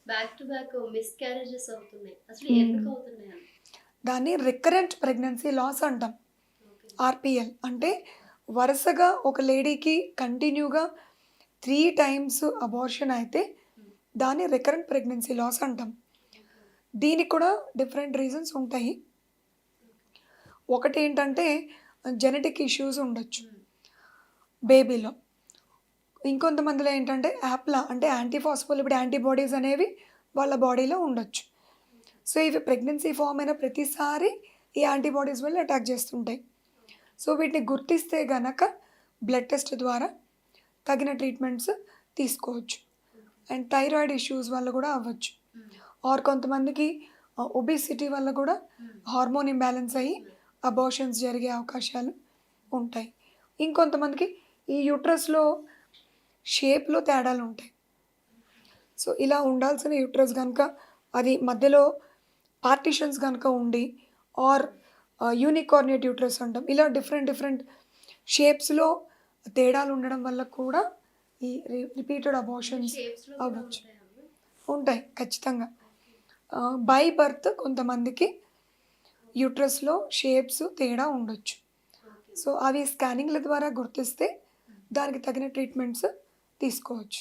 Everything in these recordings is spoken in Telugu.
బ్యాక్ టు బ్యాక్ మిస్‌క్యారేజెస్ అవుతున్నాయి. అసలు హ్మ్. ఎందుకు అవుతున్నాయని? దాన్ని రికరెంట్ ప్రెగ్నెన్సీ లాస్ అంటాం. ఓకే. ఆర్‌పీఎల్. అంటే వరుసగా ఒక లేడీకి కంటిన్యూగా 3 టైమ్స్ అబార్షన్ అయితే హ్మ్. దాన్ని రికరెంట్ ప్రెగ్నెన్సీ లాస్ అంటాం. ఓకే. దీనికి కూడా డిఫరెంట్ రీజన్స్ ఉంటాయి. ఒకటేంటంటే జెనెటిక్ ఇష్యూస్ ఉండొచ్చు హ్మ్. బేబీలో. ఇంకొంతమందిలో ఏంటంటే యాప్లా అంటే యాంటీఫాస్ఫోలిపిడ్ యాంటీబాడీస్ అనేవి వాళ్ళ బాడీలో ఉండొచ్చు. ఓకే. సో, ఇవి ప్రెగ్నెన్సీ ఫార్మ్ అయిన ప్రతిసారి ఈ యాంటీబాడీస్ వల్ల అటాక్ చేస్తుంటాయి. ఓకే. సో, వీటిని గుర్తిస్తే గనక బ్లడ్ టెస్ట్ ద్వారా తగిన ట్రీట్మెంట్స్ తీసుకోవచ్చు. ఓకే. అండ్ థైరాయిడ్ ఇష్యూస్ వల్ల కూడా అవ్వచ్చు. హ్మ్. ఆర్ కొంతమందికి ఒబేసిటీ వల్ల కూడా హ్మ్. హార్మోన్ ఇంబాలెన్స్ అయ్యి నిజమే. అబార్షన్స్ జరిగే అవకాశాలు ఉంటాయి. ఇంకొంతమందికి ఈ యూట్రస్‌లో షేప్‌లో తేడాలుంటాయి. సో, ఇలా ఉండాల్సిన యూట్రస్ గనక అది మధ్యలో పార్టిషన్స్ గనక ఉండి ఆర్ యూనికార్నియేట్ యూట్రస్ అంటాం. ఇలా డిఫరెంట్ డిఫరెంట్ షేప్స్‌లో తేడాలు ఉండడం వల్ల కూడా ఈ రిపీటెడ్ అంటే అబార్షన్స్ షేప్స్‌లో కూడా అవ్వచ్చు. ఉంటాయా అవి? ఉంటాయి ఖచ్చితంగా. ఓకే. బై బర్త్ కొంతమందికి యూట్రస్‌లో షేప్స్ తేడా ఉండొచ్చు. ఓకే. సో, అవి స్కానింగ్‌ల ద్వారా గుర్తిస్తే హ్మ్. దానికి తగిన ట్రీట్మెంట్స్ తీసుకోవచ్చు.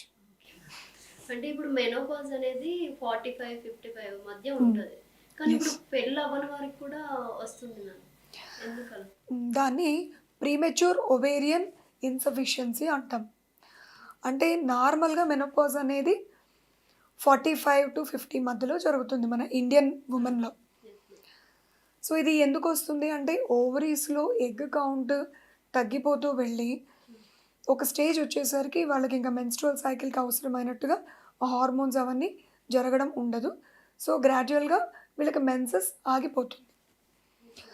అంటే ఇప్పుడు మెనోపాజ్ అనేది 45, 55 మధ్య హ్మ్. ఉంటది. కానీ ఇప్పుడు యెస్. పెళ్లి అవ్వని వారికి కూడా వస్తుంది మ్యామ్. ఎందుకలా? దాన్ని ప్రీమెచ్యూర్ ఒవేరియన్ ఇన్సఫిషియన్సీ అంటాం. అంటే నార్మల్‌గా మెనోపాజ్ అనేది 45-50 మధ్యలో జరుగుతుంది మన ఇండియన్ హ్మ్. వుమెన్‌లో. Yes ma'am. సో, ఇది ఎందుకొస్తుంది అంటే ఓవరీస్‌లో ఎగ్ కౌంట్ తగ్గిపోతూ వెళ్ళి హ్మ్. ఒక స్టేజ్ వచ్చేసరికి వాళ్ళకింక మెన్‌స్ట్రువల్ సైకిల్‌కి అవసరమైనట్టుగా ఆ హార్మోన్స్ అవన్నీ జరగడం ఉండదు. సో, గ్రాడ్యుయల్‌గా వీళ్ళకి మెన్సెస్ ఆగిపోతుంది. ఓకే.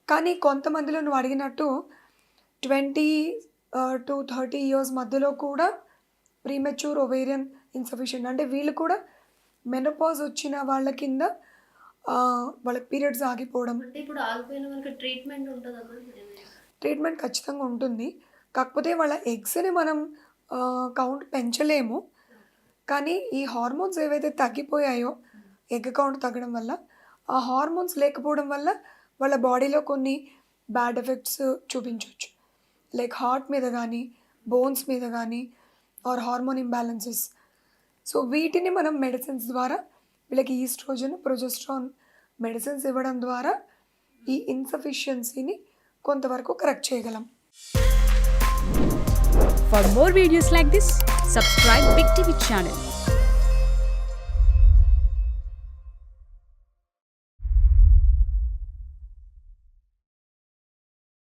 కానీ కొంతమందిలో నువ్వు అడిగినట్టు 20 టు 30 ఇయర్స్ మధ్యలో కూడా ప్రీమెచ్యూర్ ఒవేరియన్ ఇన్సఫిషియెంట్ అంటే వీళ్ళు కూడా మెనోపాజ్ వచ్చిన వాళ్ళ కింద వాళ్ళకి పీరియడ్స్ ఆగిపోవడం. అంటే ఇప్పుడు ఆగిపోయిన వాళ్ళకి ట్రీట్మెంట్ ఉంటదా మ్యామ్ ఏమైనా? ట్రీట్మెంట్ ఖచ్చితంగా ఉంటుంది. కాకపోతే వాళ్ళ ఎగ్స్‌ని మనం కౌంట్ పెంచలేము. ఓకే. కానీ ఈ హార్మోన్స్ ఏవైతే తగ్గిపోయాయో హ్మ్. ఎగ్ కౌంట్ తగ్గడం వల్ల, ఆ హార్మోన్స్ లేకపోవడం వల్ల వాళ్ళ బాడీలో కొన్ని బ్యాడ్ ఎఫెక్ట్స్ చూపించొచ్చు. లైక్ హార్ట్ మీద గానీ, ఓకే. బోన్స్ మీద గానీ ఆర్ హార్మోన్ ఇంబాలెన్సెస్. సో, వీటిని మనం మెడిసిన్స్ ద్వారా వీళ్ళకి ఈస్ట్రోజన్, ప్రొజెస్ట్రాన్ మెడిసిన్స్ ఇవ్వడం ద్వారా ఈ హ్మ్. ఇన్సఫిషియన్సీని కొంతవరకు కరెక్ట్ చేయగలం. For more videos like this, subscribe Big TV channel.